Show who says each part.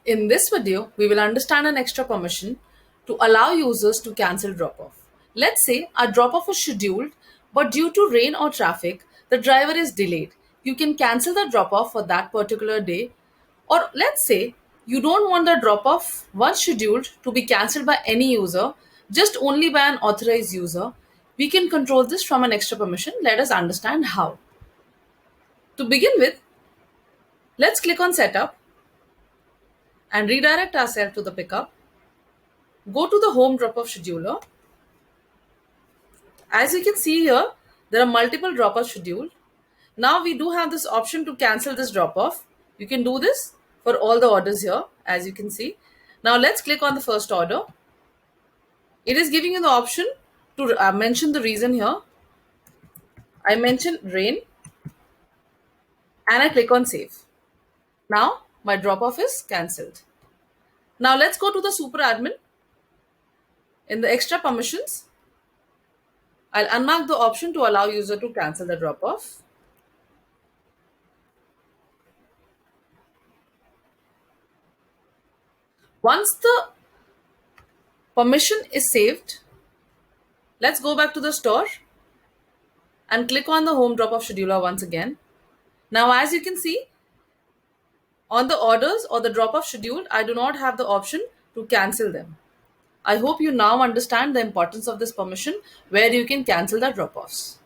Speaker 1: In this video, we will understand an extra permission to allow users to cancel drop-off. Let's say a drop-off is scheduled, but due to rain or traffic, the driver is delayed. You can cancel the drop-off for that particular day. Or let's say you don't want the drop-off once scheduled to be cancelled by any user, just only by an authorized user. We can control this from an extra permission. Let us understand how. To begin with, let's click on Setup and redirect ourselves to the pickup. Go to the home drop-off scheduler. As you can see here, there are multiple drop-offs scheduled. Now we do have this option to cancel this drop-off. You can do this for all the orders here, as you can see. Now let's click on the first order. It is giving you the option to mention the reason here. I mention rain and I click on save. Now my drop-off is cancelled. Now let's go to the SuperAdmin. In the extra permissions, I'll unmark the option to allow user to cancel the drop-off. Once the permission is saved, let's go back to the store and click on the home drop-off scheduler once again. Now, as you can see, on the orders or the drop-off scheduled, I do not have the option to cancel them. I hope you now understand the importance of this permission where you can cancel the drop-offs.